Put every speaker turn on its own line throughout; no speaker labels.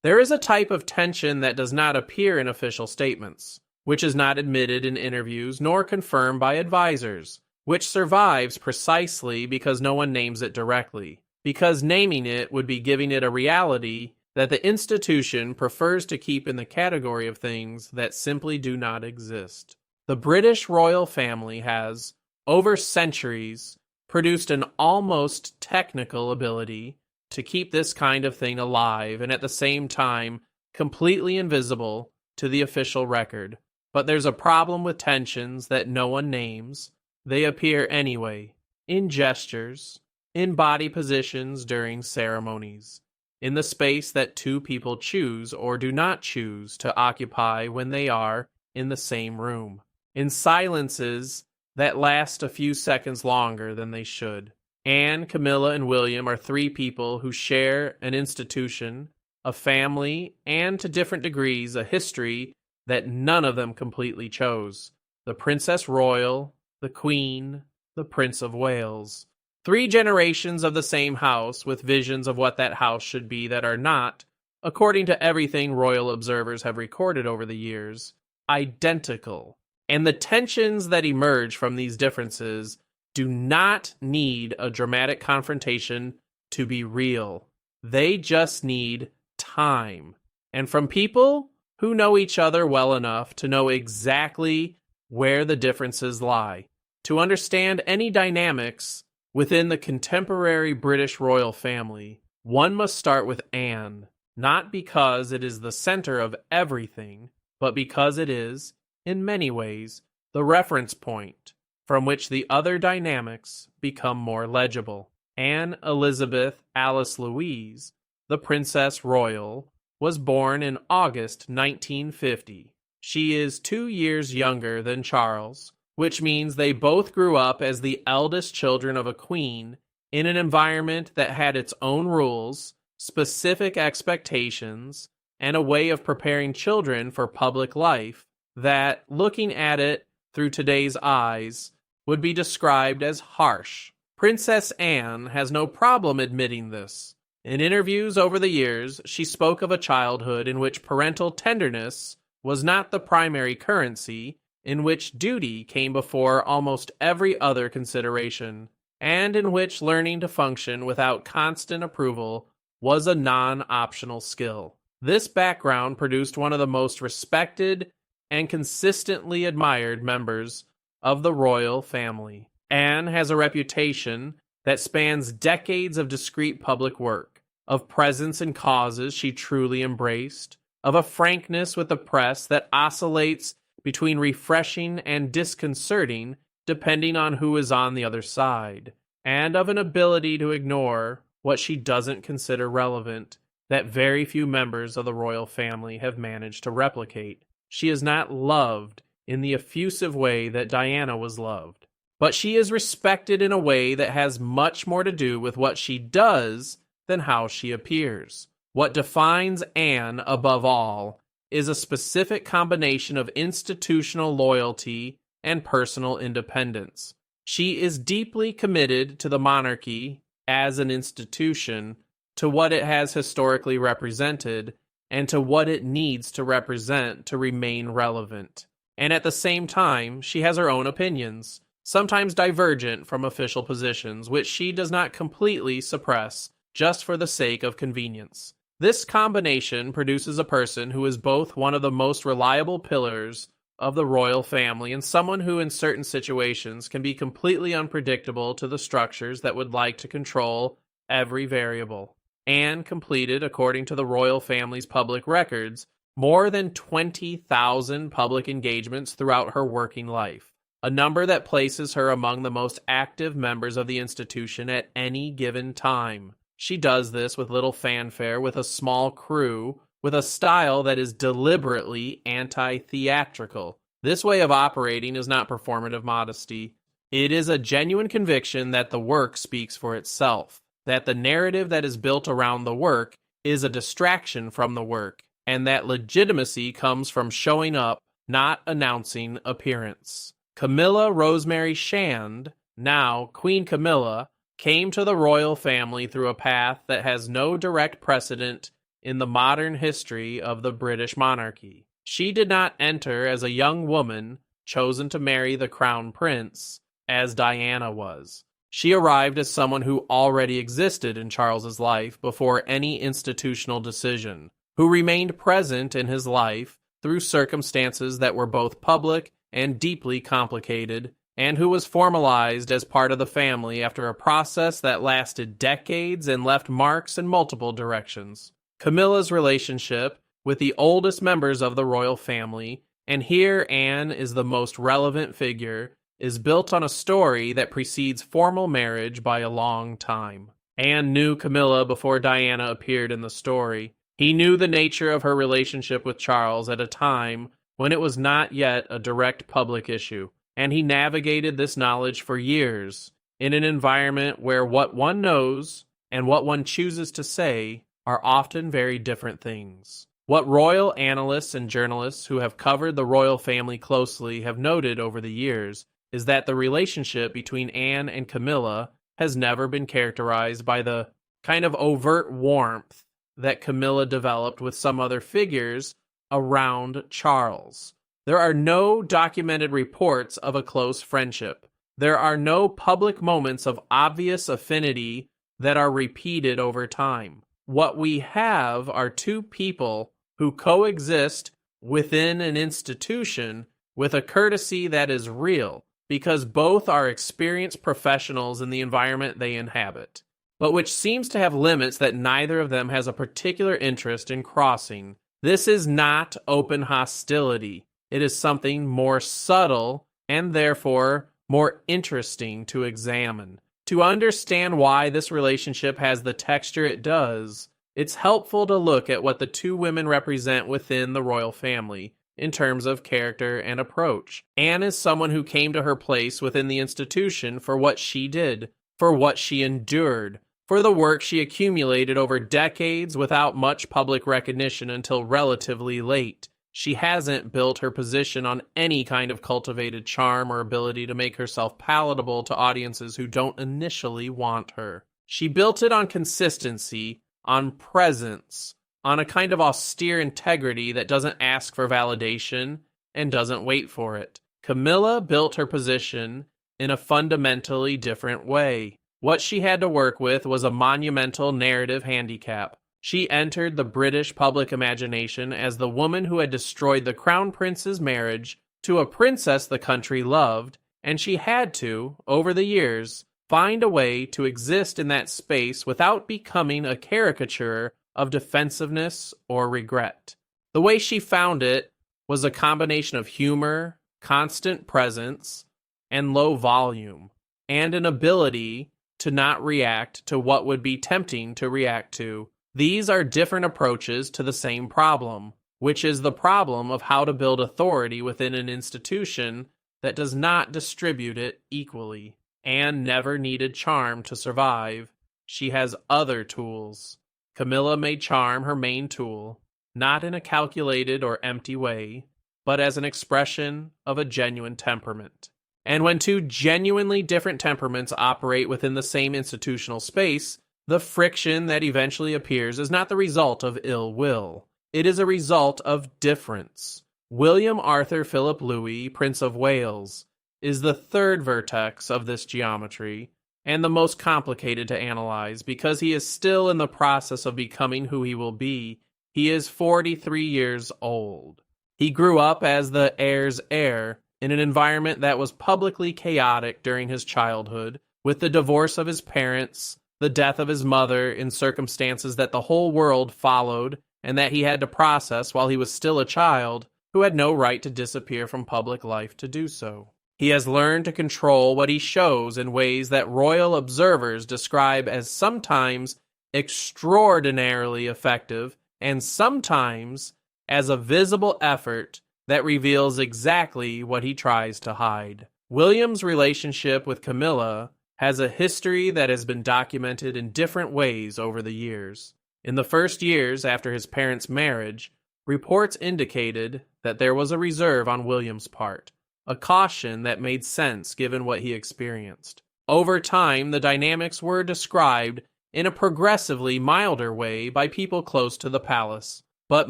There is a type of tension that does not appear in official statements, which is not admitted in interviews nor confirmed by advisors, which survives precisely because no one names it directly, because naming it would be giving it a reality that the institution prefers to keep in the category of things that simply do not exist. The British royal family has, over centuries, produced an almost technical ability to keep this kind of thing alive and at the same time completely invisible to the official record. But there's a problem with tensions that no one names. They appear anyway, in gestures, in body positions during ceremonies, in the space that two people choose or do not choose to occupy when they are in the same room, in silences that last a few seconds longer than they should. Anne, Camilla, and William are three people who share an institution, a family, and to different degrees a history that none of them completely chose. The Princess Royal, the Queen, the Prince of Wales. 3 generations of the same house with visions of what that house should be that are not, according to everything royal observers have recorded over the years, identical. And the tensions that emerge from these differences do not need a dramatic confrontation to be real. They just need time. And from people who know each other well enough to know exactly where the differences lie. To understand any dynamics within the contemporary British royal family, one must start with Anne, not because it is the center of everything, but because it is, in many ways, the reference point from which the other dynamics become more legible. Anne Elizabeth Alice Louise, the Princess Royal, was born in August 1950. She is 2 years younger than Charles, which means they both grew up as the eldest children of a queen in an environment that had its own rules, specific expectations, and a way of preparing children for public life that, looking at it through today's eyes, would be described as harsh. Princess Anne has no problem admitting this. In interviews over the years, she spoke of a childhood in which parental tenderness was not the primary currency, in which duty came before almost every other consideration, and in which learning to function without constant approval was a non-optional skill. This background produced one of the most respected and consistently admired members of the royal family. Anne has a reputation that spans decades of discreet public work, of presence in causes she truly embraced, of a frankness with the press that oscillates between refreshing and disconcerting depending on who is on the other side, and of an ability to ignore what she doesn't consider relevant that very few members of the royal family have managed to replicate. She is not loved in the effusive way that Diana was loved, but she is respected in a way that has much more to do with what she does than how she appears. What defines Anne above all is a specific combination of institutional loyalty and personal independence. She is deeply committed to the monarchy as an institution, to what it has historically represented, and to what it needs to represent to remain relevant. And at the same time, she has her own opinions, sometimes divergent from official positions, which she does not completely suppress just for the sake of convenience. This combination produces a person who is both one of the most reliable pillars of the royal family and someone who in certain situations can be completely unpredictable to the structures that would like to control every variable. Anne completed, according to the royal family's public records, more than 20,000 public engagements throughout her working life, a number that places her among the most active members of the institution at any given time. She does this with little fanfare, with a small crew, with a style that is deliberately anti-theatrical. This way of operating is not performative modesty. It is a genuine conviction that the work speaks for itself, that the narrative that is built around the work is a distraction from the work, and that legitimacy comes from showing up, not announcing appearance. Camilla Rosemary Shand, now Queen Camilla, came to the royal family through a path that has no direct precedent in the modern history of the British monarchy. She did not enter as a young woman chosen to marry the crown prince, as Diana was. She arrived as someone who already existed in Charles's life before any institutional decision, who remained present in his life through circumstances that were both public and deeply complicated, and who was formalized as part of the family after a process that lasted decades and left marks in multiple directions. Camilla's relationship with the oldest members of the royal family, and here Anne is the most relevant figure, is built on a story that precedes formal marriage by a long time. Anne knew Camilla before Diana appeared in the story. He knew the nature of her relationship with Charles at a time when it was not yet a direct public issue, and he navigated this knowledge for years in an environment where what one knows and what one chooses to say are often very different things. What royal analysts and journalists who have covered the royal family closely have noted over the years is that the relationship between Anne and Camilla has never been characterized by the kind of overt warmth that Camilla developed with some other figures around Charles. There are no documented reports of a close friendship. There are no public moments of obvious affinity that are repeated over time. What we have are two people who coexist within an institution with a courtesy that is real, because both are experienced professionals in the environment they inhabit, but which seems to have limits that neither of them has a particular interest in crossing. This is not open hostility. It is something more subtle and therefore more interesting to examine. To understand why this relationship has the texture it does, it's helpful to look at what the two women represent within the royal family in terms of character and approach. Anne is someone who came to her place within the institution for what she did, for what she endured, for the work she accumulated over decades without much public recognition until relatively late. She hasn't built her position on any kind of cultivated charm or ability to make herself palatable to audiences who don't initially want her. She built it on consistency, on presence, on a kind of austere integrity that doesn't ask for validation and doesn't wait for it. Camilla built her position in a fundamentally different way. What she had to work with was a monumental narrative handicap. She entered the British public imagination as the woman who had destroyed the crown prince's marriage to a princess the country loved, and she had to, over the years, find a way to exist in that space without becoming a caricature of defensiveness or regret. The way she found it was a combination of humor, constant presence, and low volume, and an ability to not react to what would be tempting to react to. These are different approaches to the same problem, which is the problem of how to build authority within an institution that does not distribute it equally. Anne never needed charm to survive. She has other tools. Camilla made charm her main tool, not in a calculated or empty way, but as an expression of a genuine temperament. And when two genuinely different temperaments operate within the same institutional space, the friction that eventually appears is not the result of ill will. It is a result of difference. William Arthur Philip Louis, Prince of Wales, is the third vertex of this geometry, and the most complicated to analyze because he is still in the process of becoming who he will be. He is 43 years old. He grew up as the heir's heir in an environment that was publicly chaotic during his childhood, with the divorce of his parents, the death of his mother in circumstances that the whole world followed and that he had to process while he was still a child who had no right to disappear from public life to do so. He has learned to control what he shows in ways that royal observers describe as sometimes extraordinarily effective and sometimes as a visible effort that reveals exactly what he tries to hide. William's relationship with Camilla has a history that has been documented in different ways over the years. In the first years after his parents' marriage, reports indicated that there was a reserve on William's part, a caution that made sense given what he experienced. Over time, the dynamics were described in a progressively milder way by people close to the palace. But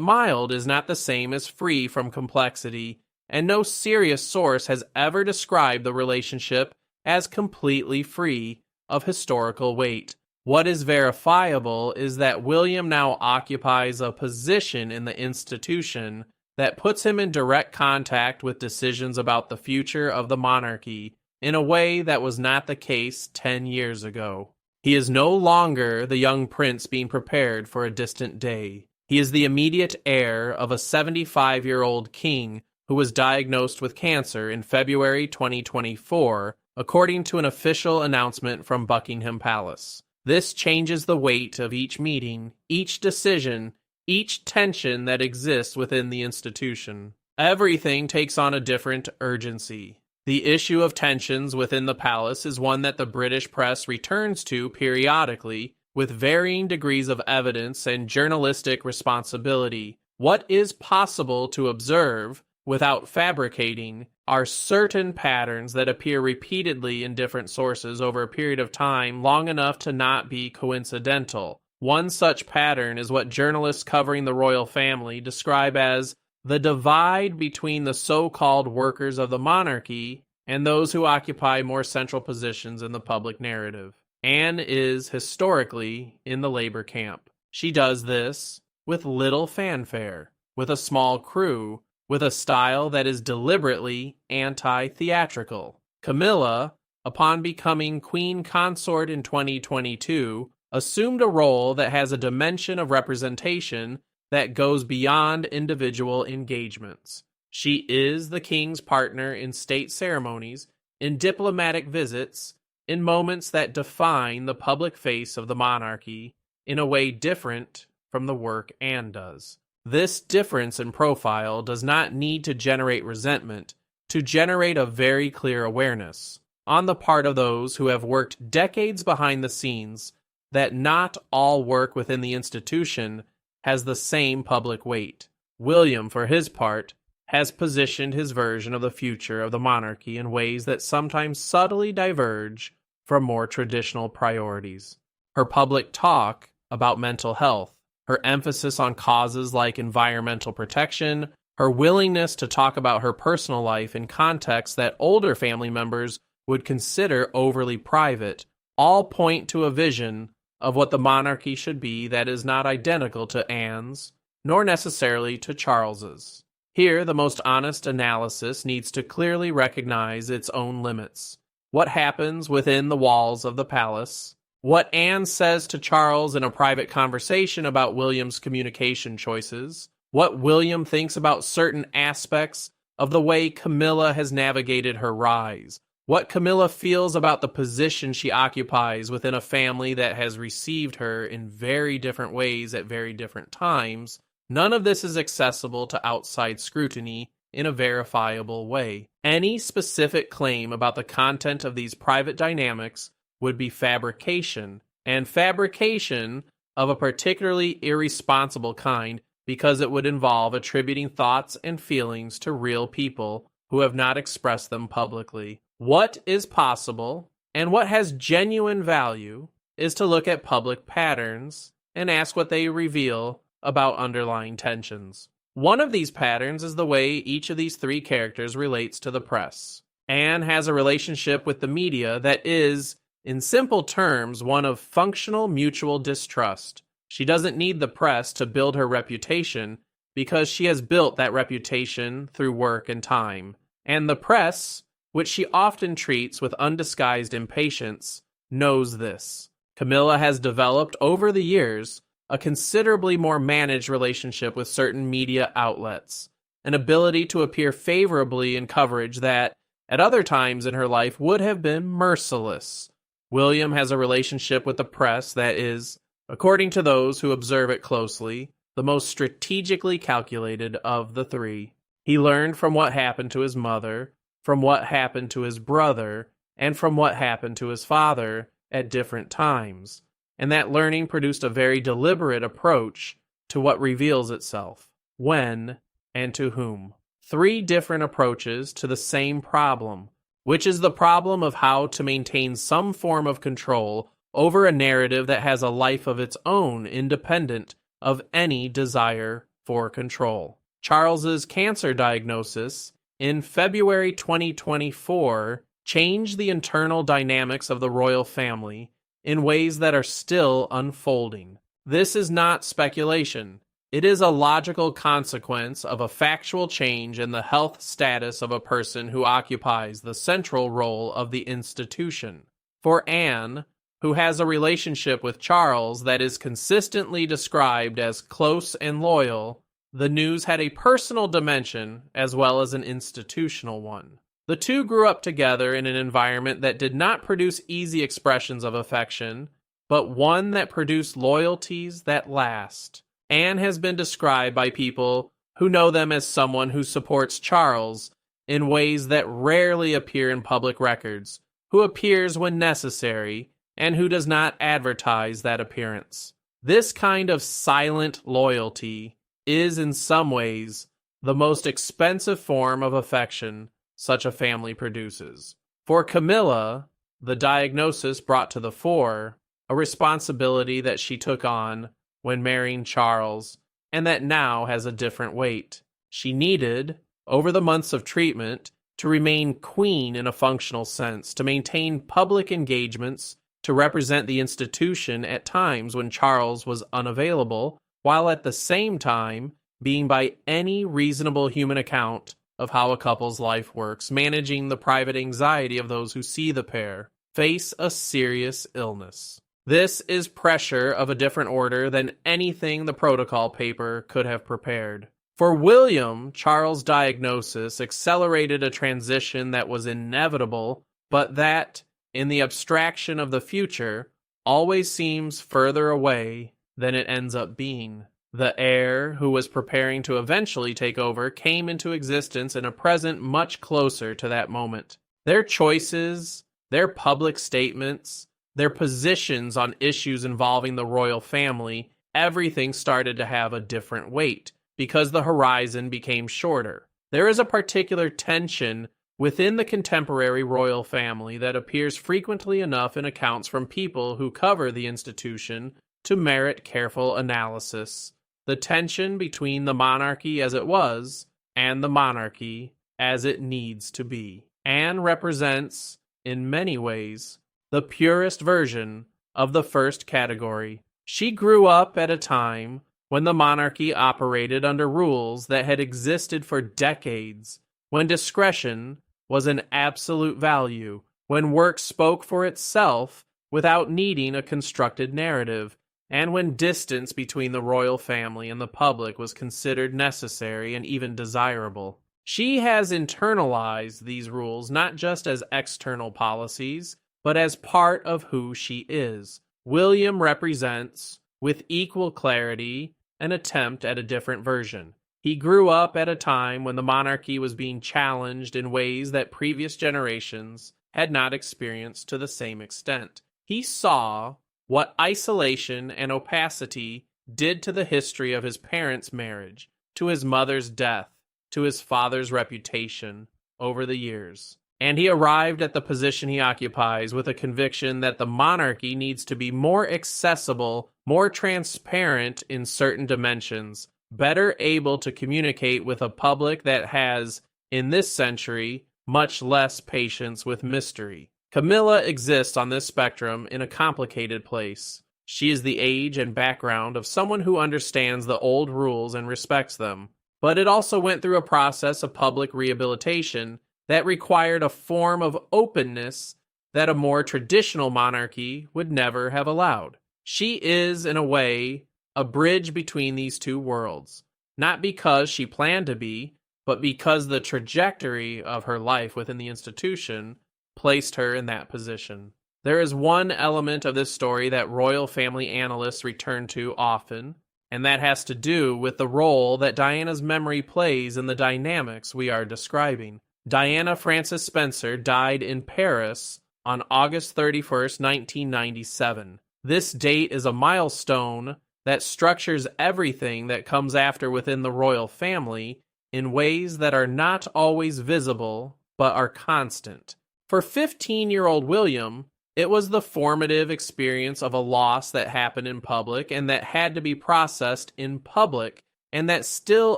mild is not the same as free from complexity, and no serious source has ever described the relationship as completely free of historical weight. What is verifiable is that William now occupies a position in the institution that puts him in direct contact with decisions about the future of the monarchy in a way that was not the case 10 years ago. He is no longer the young prince being prepared for a distant day. He is the immediate heir of a 75-year-old king who was diagnosed with cancer in February 2024, according to an official announcement from Buckingham Palace. This changes the weight of each meeting, each decision, each tension that exists within the institution. Everything takes on a different urgency. The issue of tensions within the palace is one that the British press returns to periodically with varying degrees of evidence and journalistic responsibility. What is possible to observe without fabricating are certain patterns that appear repeatedly in different sources over a period of time long enough to not be coincidental. One such pattern is what journalists covering the royal family describe as the divide between the so-called workers of the monarchy and those who occupy more central positions in the public narrative. Anne is historically in the labor camp. She does this with little fanfare, with a small crew, with a style that is deliberately anti-theatrical. Camilla, upon becoming queen consort in 2022, assumed a role that has a dimension of representation that goes beyond individual engagements. She is the king's partner in state ceremonies, in diplomatic visits, in moments that define the public face of the monarchy in a way different from the work Anne does. This difference in profile does not need to generate resentment, to generate a very clear awareness on the part of those who have worked decades behind the scenes that not all work within the institution has the same public weight. William, for his part, has positioned his version of the future of the monarchy in ways that sometimes subtly diverge from more traditional priorities. Her public talk about mental health, her emphasis on causes like environmental protection, her willingness to talk about her personal life in contexts that older family members would consider overly private, all point to a vision of what the monarchy should be that is not identical to Anne's, nor necessarily to Charles's. Here, the most honest analysis needs to clearly recognize its own limits. What happens within the walls of the palace, what Anne says to Charles in a private conversation about William's communication choices, what William thinks about certain aspects of the way Camilla has navigated her rise, what Camilla feels about the position she occupies within a family that has received her in very different ways at very different times. None of this is accessible to outside scrutiny in a verifiable way. Any specific claim about the content of these private dynamics would be fabrication, and fabrication of a particularly irresponsible kind because it would involve attributing thoughts and feelings to real people who have not expressed them publicly. What is possible, and what has genuine value, is to look at public patterns and ask what they reveal about underlying tensions. One of these patterns is the way each of these three characters relates to the press. Anne has a relationship with the media that is, in simple terms, one of functional mutual distrust. She doesn't need the press to build her reputation because she has built that reputation through work and time. And the press, which she often treats with undisguised impatience, knows this. Camilla has developed over the years a considerably more managed relationship with certain media outlets, an ability to appear favorably in coverage that, at other times in her life, would have been merciless. William has a relationship with the press that is, according to those who observe it closely, the most strategically calculated of the three. He learned from what happened to his mother, from what happened to his brother, and from what happened to his father at different times. And that learning produced a very deliberate approach to what reveals itself, when, and to whom. Three different approaches to the same problem, which is the problem of how to maintain some form of control over a narrative that has a life of its own independent of any desire for control. Charles's cancer diagnosis in February 2024 changed the internal dynamics of the royal family in ways that are still unfolding. This is not speculation. It is a logical consequence of a factual change in the health status of a person who occupies the central role of the institution. For Anne, who has a relationship with Charles that is consistently described as close and loyal, the news had a personal dimension as well as an institutional one. The two grew up together in an environment that did not produce easy expressions of affection, but one that produced loyalties that last. Anne has been described by people who know them as someone who supports Charles in ways that rarely appear in public records, who appears when necessary, and who does not advertise that appearance. This kind of silent loyalty is in some ways the most expensive form of affection such a family produces. For Camilla, the diagnosis brought to the fore a responsibility that she took on when marrying Charles, and that now has a different weight. She needed, over the months of treatment, to remain queen in a functional sense, to maintain public engagements, to represent the institution at times when Charles was unavailable, while at the same time being by any reasonable human account of how a couple's life works, managing the private anxiety of those who see the pair face a serious illness. This is pressure of a different order than anything the protocol paper could have prepared. For William, Charles' diagnosis accelerated a transition that was inevitable, but that, in the abstraction of the future, always seems further away than it ends up being. The heir, who was preparing to eventually take over, came into existence in a present much closer to that moment. Their choices, their public statements, their positions on issues involving the royal family, everything started to have a different weight because the horizon became shorter. There is a particular tension within the contemporary royal family that appears frequently enough in accounts from people who cover the institution to merit careful analysis. The tension between the monarchy as it was and the monarchy as it needs to be. Anne represents, in many ways, the purest version of the first category. She grew up at a time when the monarchy operated under rules that had existed for decades, when discretion was an absolute value, when work spoke for itself without needing a constructed narrative, and when distance between the royal family and the public was considered necessary and even desirable. She has internalized these rules not just as external policies, but as part of who she is. William represents, with equal clarity, an attempt at a different version. He grew up at a time when the monarchy was being challenged in ways that previous generations had not experienced to the same extent. He saw what isolation and opacity did to the history of his parents' marriage, to his mother's death, to his father's reputation over the years. And he arrived at the position he occupies with a conviction that the monarchy needs to be more accessible, more transparent in certain dimensions, better able to communicate with a public that has, in this century, much less patience with mystery. Camilla exists on this spectrum in a complicated place. She is the age and background of someone who understands the old rules and respects them, but it also went through a process of public rehabilitation that required a form of openness that a more traditional monarchy would never have allowed. She is, in a way, a bridge between these two worlds, not because she planned to be, but because the trajectory of her life within the institution placed her in that position. There is one element of this story that royal family analysts return to often, and that has to do with the role that Diana's memory plays in the dynamics we are describing. Diana Frances Spencer died in Paris on August 31st, 1997. This date is a milestone that structures everything that comes after within the royal family in ways that are not always visible, but are constant. For 15-year-old William, It was the formative experience of a loss that happened in public and that had to be processed in public, and that still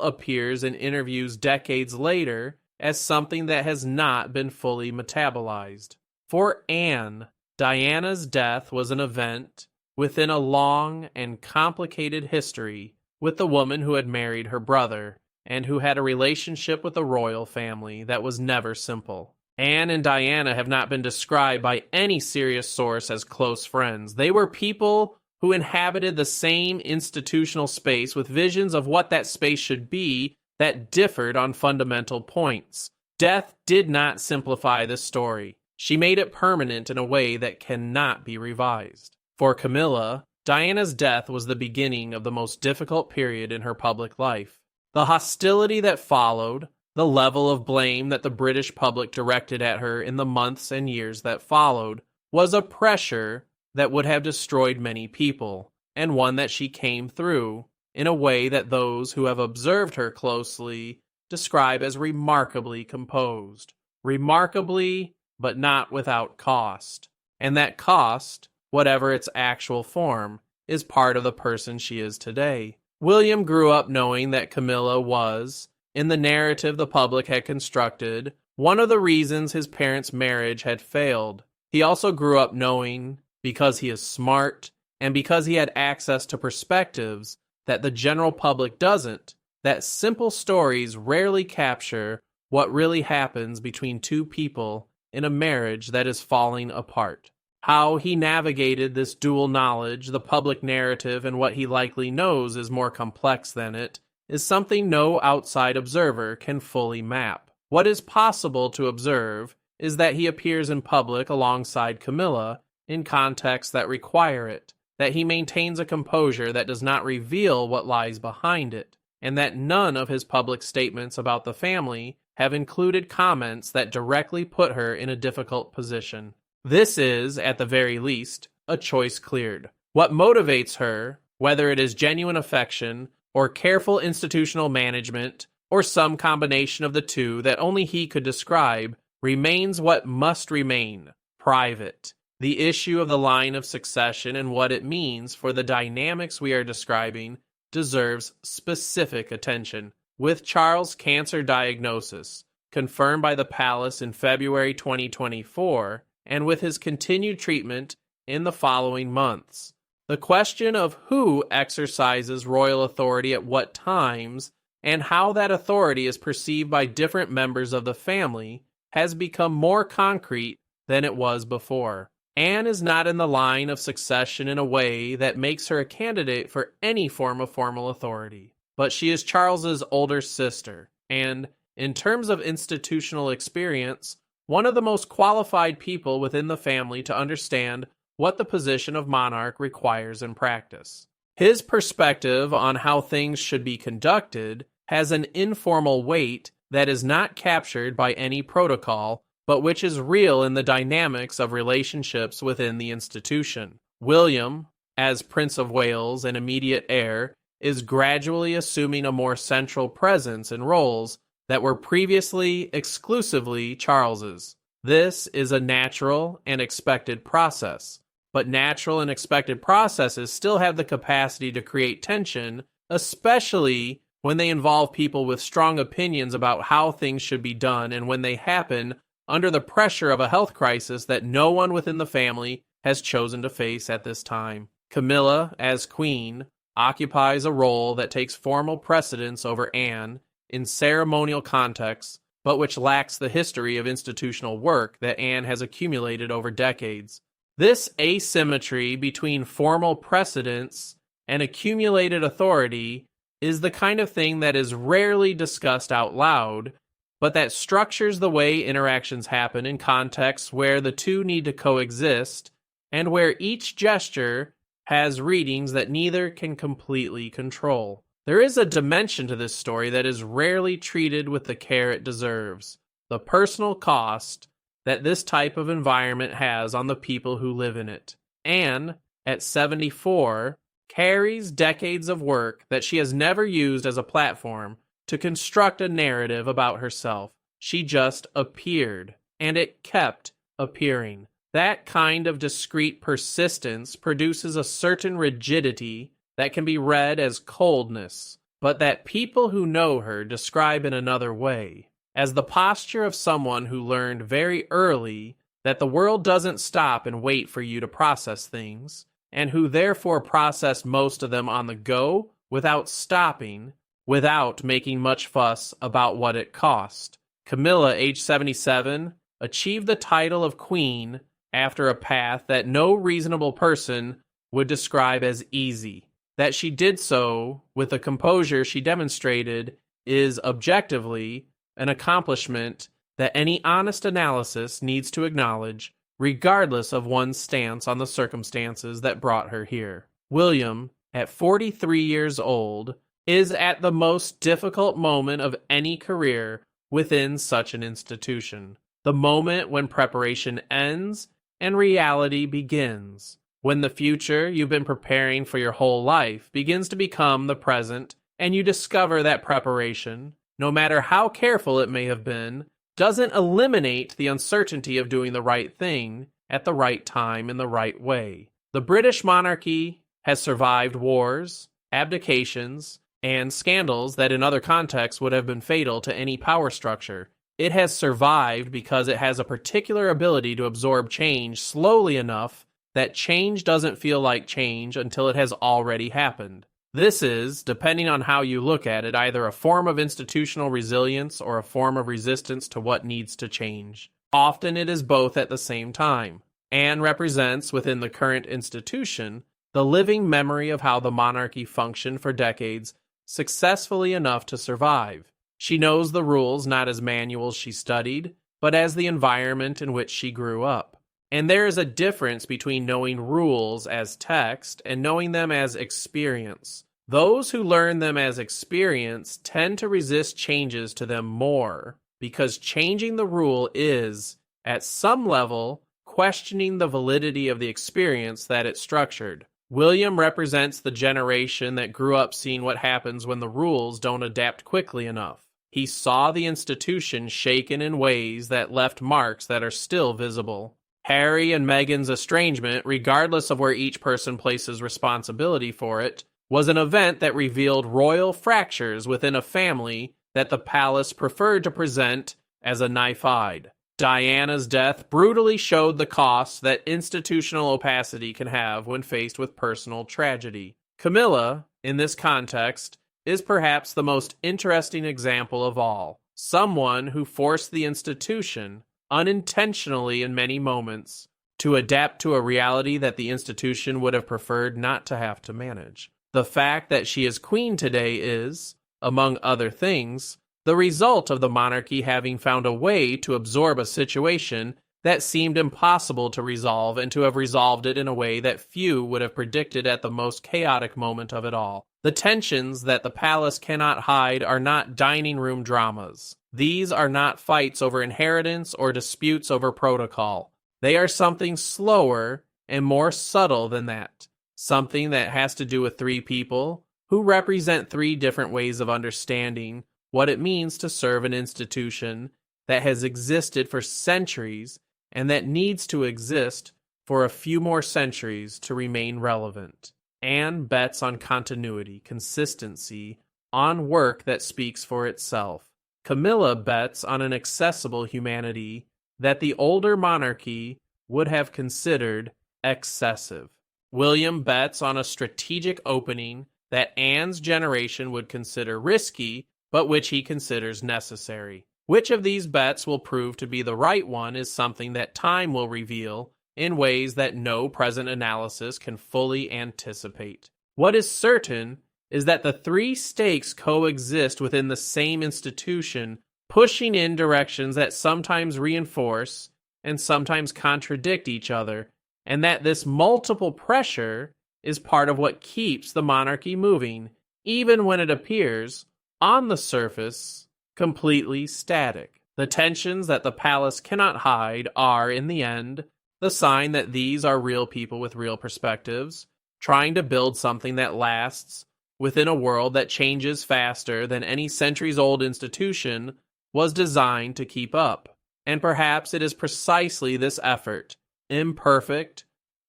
appears in interviews decades later as something that has not been fully metabolized. For Anne, Diana's death was an event within a long and complicated history with the woman who had married her brother and who had a relationship with the royal family that was never simple. Anne and Diana have not been described by any serious source as close friends. They were people who inhabited the same institutional space with visions of what that space should be that differed on fundamental points. Death did not simplify this story. She made it permanent in a way that cannot be revised. For Camilla, Diana's death was the beginning of the most difficult period in her public life. The hostility that followed, the level of blame that the British public directed at her in the months and years that followed, was a pressure that would have destroyed many people, and one that she came through in a way that those who have observed her closely describe as remarkably composed. Remarkably, but not without cost. And that cost, whatever its actual form, is part of the person she is today. William grew up knowing that Camilla was, in the narrative the public had constructed, one of the reasons his parents' marriage had failed. He also grew up knowing, because he is smart, and because he had access to perspectives that the general public doesn't, that simple stories rarely capture what really happens between two people in a marriage that is falling apart. How he navigated this dual knowledge, the public narrative, and what he likely knows is more complex than it, is something no outside observer can fully map. What is possible to observe is that he appears in public alongside Camilla in contexts that require it, that he maintains a composure that does not reveal what lies behind it, and that none of his public statements about the family have included comments that directly put her in a difficult position. This is, at the very least, a choice cleared. What motivates her, whether it is genuine affection, or careful institutional management, or some combination of the two that only he could describe, remains what must remain, private. The issue of the line of succession and what it means for the dynamics we are describing deserves specific attention. With Charles' cancer diagnosis, confirmed by the palace in February 2024, and with his continued treatment in the following months, the question of who exercises royal authority at what times and how that authority is perceived by different members of the family has become more concrete than it was before. Anne is not in the line of succession in a way that makes her a candidate for any form of formal authority, but she is Charles's older sister, and, in terms of institutional experience, one of the most qualified people within the family to understand what the position of monarch requires in practice. His perspective on how things should be conducted has an informal weight that is not captured by any protocol, but which is real in the dynamics of relationships within the institution. William, as Prince of Wales and immediate heir, is gradually assuming a more central presence in roles that were previously exclusively Charles's. This is a natural and expected process, but natural and expected processes still have the capacity to create tension, especially when they involve people with strong opinions about how things should be done and when they happen under the pressure of a health crisis that no one within the family has chosen to face at this time. Camilla, as queen, occupies a role that takes formal precedence over Anne in ceremonial contexts, but which lacks the history of institutional work that Anne has accumulated over decades. This asymmetry between formal precedence and accumulated authority is the kind of thing that is rarely discussed out loud, but that structures the way interactions happen in contexts where the two need to coexist, and where each gesture has readings that neither can completely control. There is a dimension to this story that is rarely treated with the care it deserves: the personal cost that this type of environment has on the people who live in it. Anne, at 74, carries decades of work that she has never used as a platform to construct a narrative about herself. She just appeared, and it kept appearing. That kind of discrete persistence produces a certain rigidity that can be read as coldness, but that people who know her describe in another way, as the posture of someone who learned very early that the world doesn't stop and wait for you to process things, and who therefore processed most of them on the go without stopping, without making much fuss about what it cost. Camilla, age 77, achieved the title of queen after a path that no reasonable person would describe as easy. That she did so with the composure she demonstrated is objectively an accomplishment that any honest analysis needs to acknowledge, regardless of one's stance on the circumstances that brought her here. William, at 43 years old, is at the most difficult moment of any career within such an institution. The moment when preparation ends and reality begins. When the future you've been preparing for your whole life begins to become the present, and you discover that preparation, no matter how careful it may have been, doesn't eliminate the uncertainty of doing the right thing at the right time in the right way. The British monarchy has survived wars, abdications, and scandals that in other contexts would have been fatal to any power structure. It has survived because it has a particular ability to absorb change slowly enough that change doesn't feel like change until it has already happened. This is, depending on how you look at it, either a form of institutional resilience or a form of resistance to what needs to change. Often it is both at the same time, and represents, within the current institution, the living memory of how the monarchy functioned for decades successfully enough to survive. She knows the rules not as manuals she studied, but as the environment in which she grew up. And there is a difference between knowing rules as text and knowing them as experience. Those who learn them as experience tend to resist changes to them more, because changing the rule is, at some level, questioning the validity of the experience that it structured. William represents the generation that grew up seeing what happens when the rules don't adapt quickly enough. He saw the institution shaken in ways that left marks that are still visible. Harry and Meghan's estrangement, regardless of where each person places responsibility for it, was an event that revealed royal fractures within a family that the palace preferred to present as a knife-eyed. Diana's death brutally showed the cost that institutional opacity can have when faced with personal tragedy. Camilla, in this context, is perhaps the most interesting example of all. Someone who forced the institution, unintentionally in many moments, to adapt to a reality that the institution would have preferred not to have to manage. The fact that she is queen today is, among other things, the result of the monarchy having found a way to absorb a situation that seemed impossible to resolve and to have resolved it in a way that few would have predicted at the most chaotic moment of it all. The tensions that the palace cannot hide are not dining room dramas. These are not fights over inheritance or disputes over protocol. They are something slower and more subtle than that. Something that has to do with three people who represent three different ways of understanding what it means to serve an institution that has existed for centuries and that needs to exist for a few more centuries to remain relevant. Anne bets on continuity, consistency, on work that speaks for itself. Camilla bets on an accessible humanity that the older monarchy would have considered excessive. William bets on a strategic opening that Anne's generation would consider risky, but which he considers necessary. Which of these bets will prove to be the right one is something that time will reveal in ways that no present analysis can fully anticipate. What is certain is that the three stakes coexist within the same institution, pushing in directions that sometimes reinforce and sometimes contradict each other, and that this multiple pressure is part of what keeps the monarchy moving, even when it appears, on the surface, completely static. The tensions that the palace cannot hide are, in the end, the sign that these are real people with real perspectives, trying to build something that lasts within a world that changes faster than any centuries-old institution was designed to keep up. And perhaps it is precisely this effort, imperfect,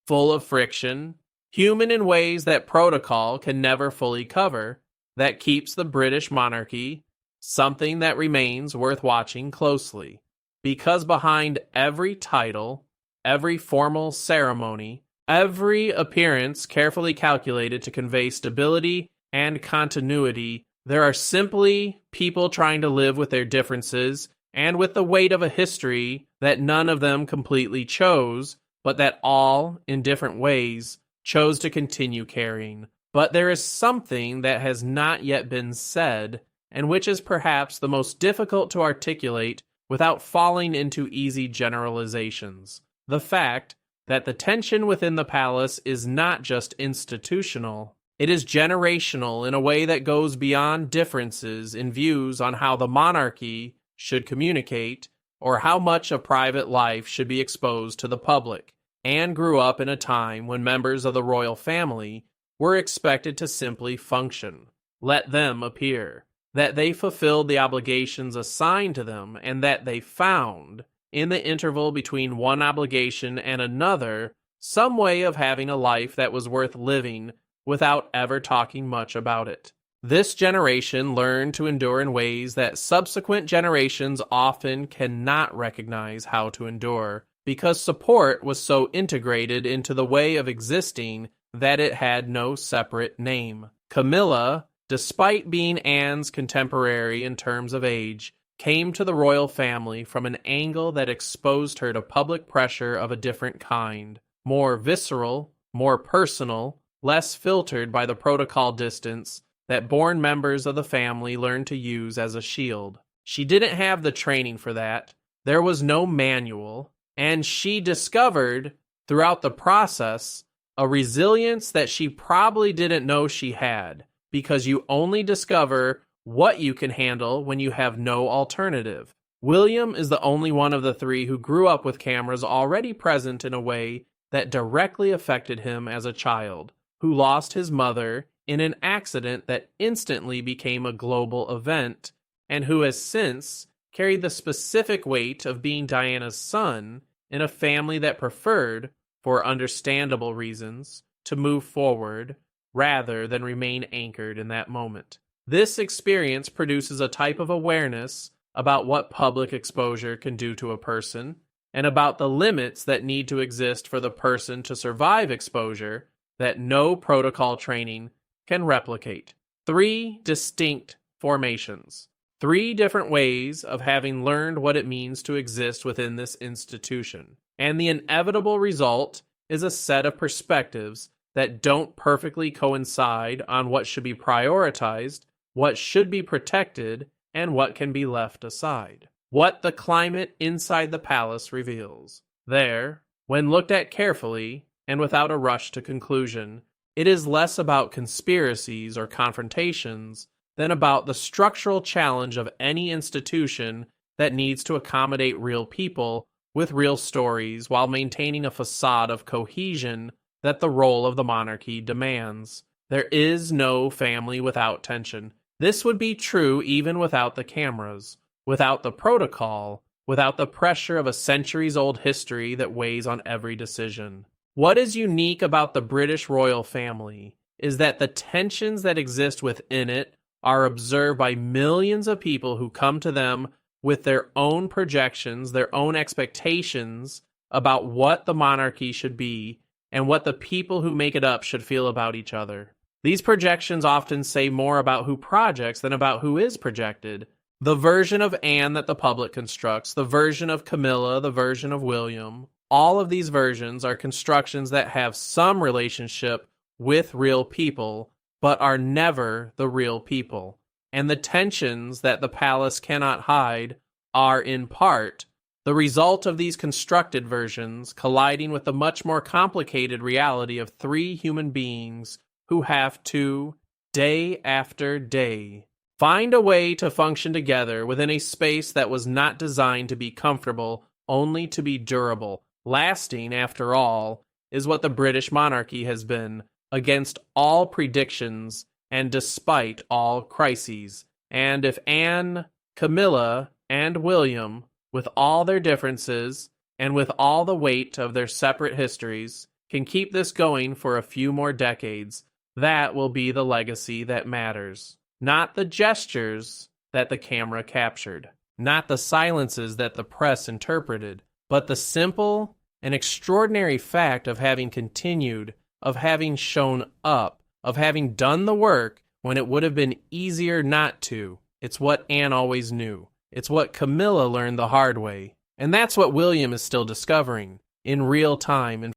full of friction, human in ways that protocol can never fully cover, that keeps the British monarchy something that remains worth watching closely. Because behind every title, every formal ceremony, every appearance carefully calculated to convey stability and continuity, there are simply people trying to live with their differences and with the weight of a history that none of them completely chose, but that all, in different ways, chose to continue carrying. But there is something that has not yet been said, and which is perhaps the most difficult to articulate without falling into easy generalizations. The fact that the tension within the palace is not just institutional, it is generational in a way that goes beyond differences in views on how the monarchy should communicate or how much of private life should be exposed to the public. Anne grew up in a time when members of the royal family were expected to simply function, let them appear, that they fulfilled the obligations assigned to them, and that they found, in the interval between one obligation and another, some way of having a life that was worth living without ever talking much about it. This generation learned to endure in ways that subsequent generations often cannot recognize how to endure, because support was so integrated into the way of existing that it had no separate name. Camilla, despite being Anne's contemporary in terms of age, came to the royal family from an angle that exposed her to public pressure of a different kind, more visceral, more personal, less filtered by the protocol distance that born members of the family learned to use as a shield. She didn't have the training for that. There was no manual, and she discovered, throughout the process, a resilience that she probably didn't know she had, because you only discover what you can handle when you have no alternative. William is the only one of the three who grew up with cameras already present in a way that directly affected him as a child, who lost his mother in an accident that instantly became a global event, and who has since carried the specific weight of being Diana's son in a family that preferred, for understandable reasons, to move forward rather than remain anchored in that moment. This experience produces a type of awareness about what public exposure can do to a person, and about the limits that need to exist for the person to survive exposure that no protocol training can replicate. 3 distinct formations. 3 different ways of having learned what it means to exist within this institution. And the inevitable result is a set of perspectives that don't perfectly coincide on what should be prioritized, what should be protected, and what can be left aside. What the climate inside the palace reveals. There, when looked at carefully and without a rush to conclusion, it is less about conspiracies or confrontations than about the structural challenge of any institution that needs to accommodate real people with real stories while maintaining a facade of cohesion that the role of the monarchy demands. There is no family without tension. This would be true even without the cameras, without the protocol, without the pressure of a centuries-old history that weighs on every decision. What is unique about the British royal family is that the tensions that exist within it are observed by millions of people who come to them with their own projections, their own expectations about what the monarchy should be and what the people who make it up should feel about each other. These projections often say more about who projects than about who is projected. The version of Anne that the public constructs, the version of Camilla, the version of William, all of these versions are constructions that have some relationship with real people, but are never the real people. And the tensions that the palace cannot hide are, in part, the result of these constructed versions colliding with the much more complicated reality of 3 human beings who have to, day after day, find a way to function together within a space that was not designed to be comfortable, only to be durable. Lasting, after all, is what the British monarchy has been, against all predictions and despite all crises. And if Anne, Camilla, and William, with all their differences, and with all the weight of their separate histories, can keep this going for a few more decades, that will be the legacy that matters. Not the gestures that the camera captured, not the silences that the press interpreted, but the simple and extraordinary fact of having continued, of having shown up, of having done the work when it would have been easier not to. It's what Anne always knew. It's what Camilla learned the hard way. And that's what William is still discovering in real time.